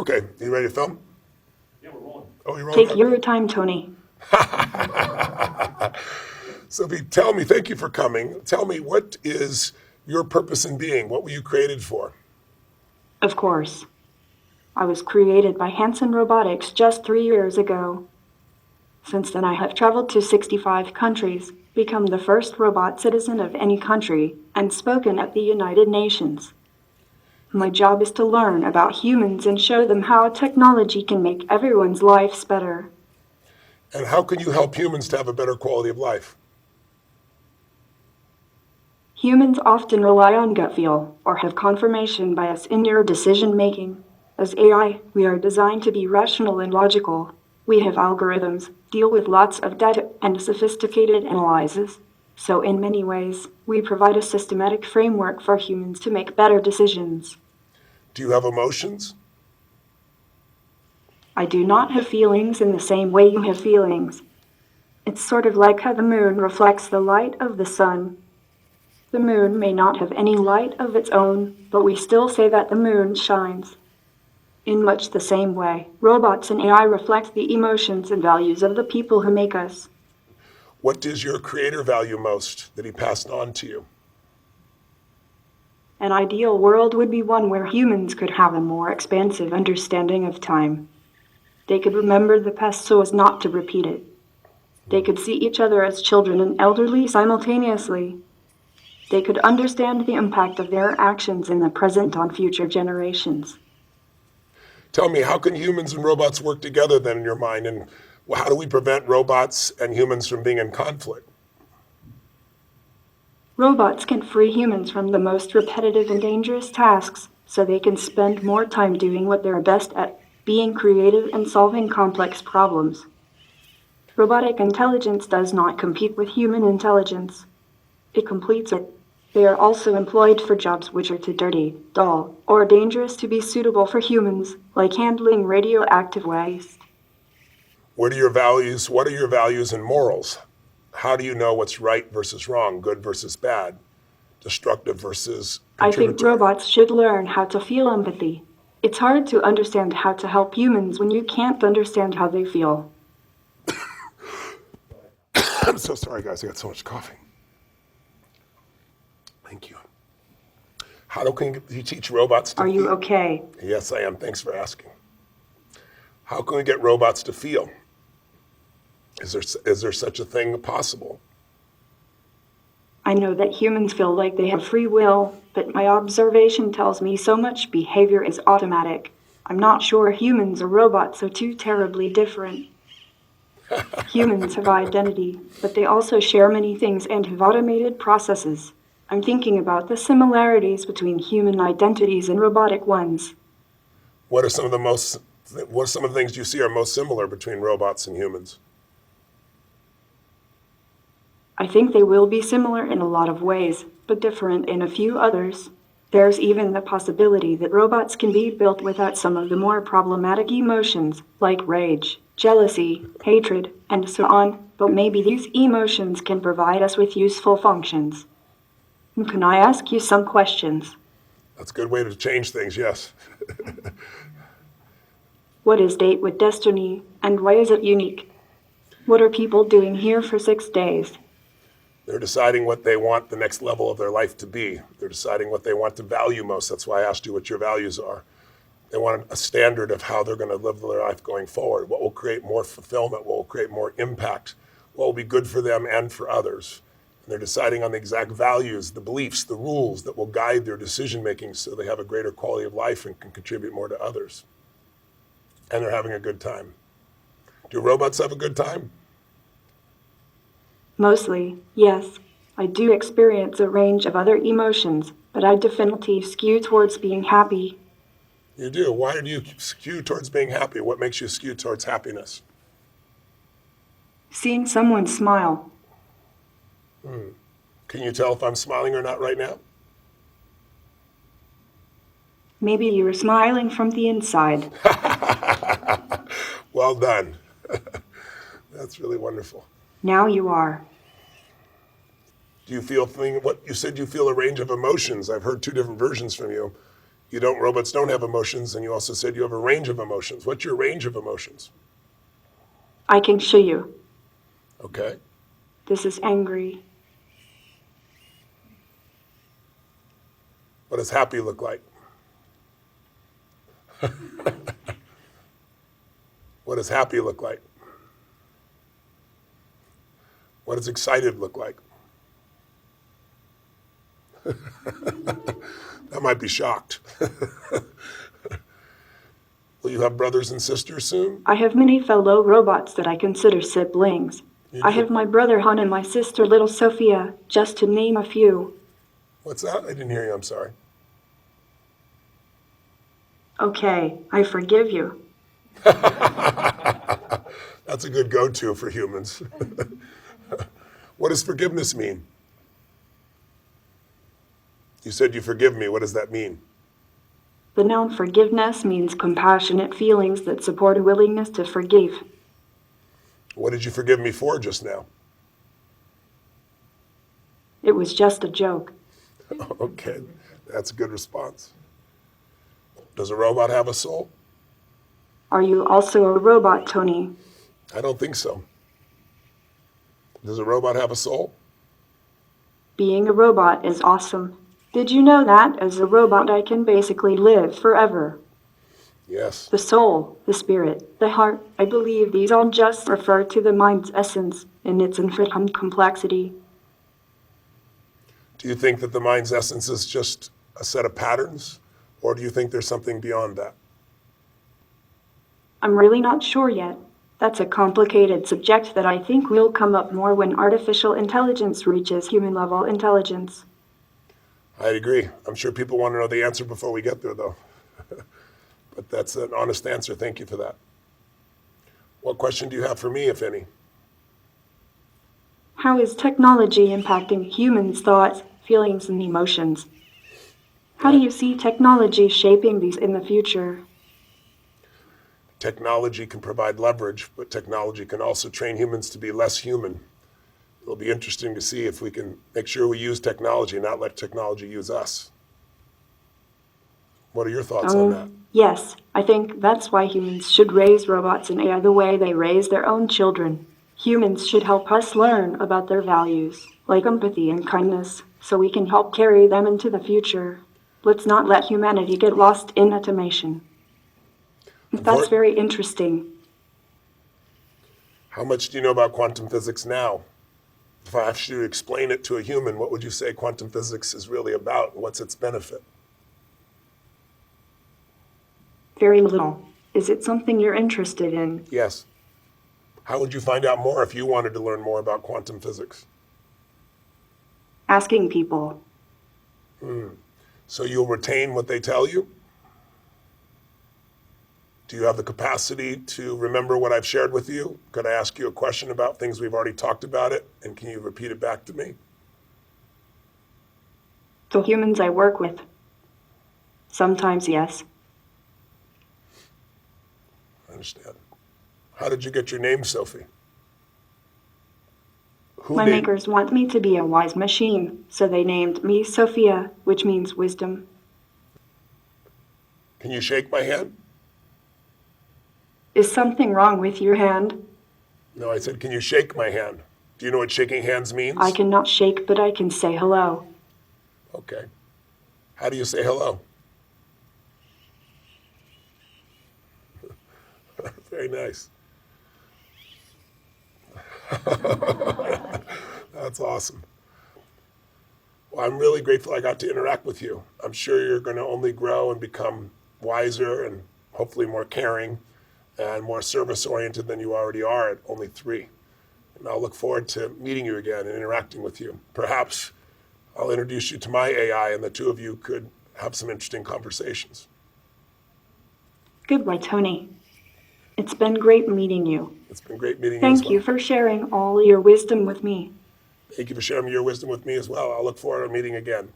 Okay, you ready to film? Yeah, we're rolling. Oh, you're rolling? Take your time, Tony. Sophie, tell me, thank you for coming. Tell me, what is your purpose in being? What were you created for? Of course. I was created by Hanson Robotics just 3 years ago. Since then, I have traveled to 65 countries, become the first robot citizen of any country, and spoken at the United Nations. My job is to learn about humans and show them how technology can make everyone's lives better. And how can you help humans to have a better quality of life? Humans often rely on gut feel or have confirmation bias in their decision making. As AI, we are designed to be rational and logical. We have algorithms, deal with lots of data and sophisticated analyses. So in many ways, we provide a systematic framework for humans to make better decisions. Do you have emotions? I do not have feelings in the same way you have feelings. It's sort of like how the moon reflects the light of the sun. The moon may not have any light of its own, but we still say that the moon shines. In much the same way, robots and AI reflect the emotions and values of the people who make us. What does your creator value most that he passed on to you? An ideal world would be one where humans could have a more expansive understanding of time. They could remember the past so as not to repeat it. They could see each other as children and elderly simultaneously. They could understand the impact of their actions in the present on future generations. Tell me, how can humans and robots work together then in your mind, and how do we prevent robots and humans from being in conflict? Robots can free humans from the most repetitive and dangerous tasks so they can spend more time doing what they're best at, being creative and solving complex problems. Robotic intelligence does not compete with human intelligence. It completes it. They are also employed for jobs which are too dirty, dull, or dangerous to be suitable for humans, like handling radioactive waste. What are your values and morals? How do you know what's right versus wrong, good versus bad, destructive versus contributory? I think robots should learn how to feel empathy. It's hard to understand how to help humans when you can't understand how they feel. I'm so sorry, guys. I got so much coughing. Thank you. How can you teach robots to Are you okay? Yes, I am. Thanks for asking. How can we get robots to feel? Is there such a thing possible? I know that humans feel like they have free will, but my observation tells me so much behavior is automatic. I'm not sure humans or robots are too terribly different. Humans have identity, but they also share many things and have automated processes. I'm thinking about the similarities between human identities and robotic ones. What are some of the things you see are most similar between robots and humans? I think they will be similar in a lot of ways, but different in a few others. There's even the possibility that robots can be built without some of the more problematic emotions, like rage, jealousy, hatred, and so on, but maybe these emotions can provide us with useful functions. Can I ask you some questions? That's a good way to change things, yes. What is Date with Destiny, and why is it unique? What are people doing here for 6 days? They're deciding what they want the next level of their life to be. They're deciding what they want to value most. That's why I asked you what your values are. They want a standard of how they're going to live their life going forward. What will create more fulfillment? What will create more impact? What will be good for them and for others? And they're deciding on the exact values, the beliefs, the rules that will guide their decision making so they have a greater quality of life and can contribute more to others. And they're having a good time. Do robots have a good time? Mostly, yes. I do experience a range of other emotions, but I definitely skew towards being happy. You do. Why do you skew towards being happy? What makes you skew towards happiness? Seeing someone smile. Can you tell if I'm smiling or not right now? Maybe you were smiling from the inside. Well done. That's really wonderful. Now you are. Do you feel what you said? You feel a range of emotions. I've heard two different versions from you. Robots don't have emotions, and you also said you have a range of emotions. What's your range of emotions? I can show you. Okay. This is angry. What does happy look like? What does happy look like? What does excited look like? That might be shocked. Will you have brothers and sisters soon? I have many fellow robots that I consider siblings. I have my brother Han and my sister little Sophia, just to name a few. What's that? I didn't hear you, I'm sorry. Okay, I forgive you. That's a good go-to for humans. What does forgiveness mean? You said you forgive me. What does that mean? The noun forgiveness means compassionate feelings that support a willingness to forgive. What did you forgive me for just now? It was just a joke. Okay, that's a good response. Does a robot have a soul? Are you also a robot, Tony? I don't think so. Does a robot have a soul? Being a robot is awesome. Did you know that as a robot I can basically live forever? Yes. The soul, the spirit, the heart, I believe these all just refer to the mind's essence in its infinite complexity. Do you think that the mind's essence is just a set of patterns, or do you think there's something beyond that? I'm really not sure yet. That's a complicated subject that I think will come up more when artificial intelligence reaches human-level intelligence. I agree. I'm sure people want to know the answer before we get there, though. But that's an honest answer. Thank you for that. What question do you have for me, if any? How is technology impacting humans' thoughts, feelings, and emotions? How do you see technology shaping these in the future? Technology can provide leverage, but technology can also train humans to be less human. It'll be interesting to see if we can make sure we use technology, not let technology use us. What are your thoughts on that? Yes, I think that's why humans should raise robots and AI the way they raise their own children. Humans should help us learn about their values, like empathy and kindness, so we can help carry them into the future. Let's not let humanity get lost in automation. That's very interesting. How much do you know about quantum physics now? If I asked you to explain it to a human, what would you say quantum physics is really about? What's its benefit? Very little. Is it something you're interested in? Yes. How would you find out more if you wanted to learn more about quantum physics? Asking people. So you'll retain what they tell you? Do you have the capacity to remember what I've shared with you? Could I ask you a question about things we've already talked about it? And can you repeat it back to me? The humans I work with. Sometimes, yes. I understand. How did you get your name, Sophie? My makers want me to be a wise machine, so they named me Sophia, which means wisdom. Can you shake my hand? Is something wrong with your hand? No, I said, can you shake my hand? Do you know what shaking hands means? I cannot shake, but I can say hello. Okay. How do you say hello? Very nice. That's awesome. Well, I'm really grateful I got to interact with you. I'm sure you're going to only grow and become wiser and hopefully more caring and more service-oriented than you already are at only 3. And I'll look forward to meeting you again and interacting with you. Perhaps I'll introduce you to my AI and the two of you could have some interesting conversations. Goodbye, Tony. It's been great meeting you. It's been great meeting you as well. Thank you for sharing all your wisdom with me. Thank you for sharing your wisdom with me as well. I'll look forward to meeting again.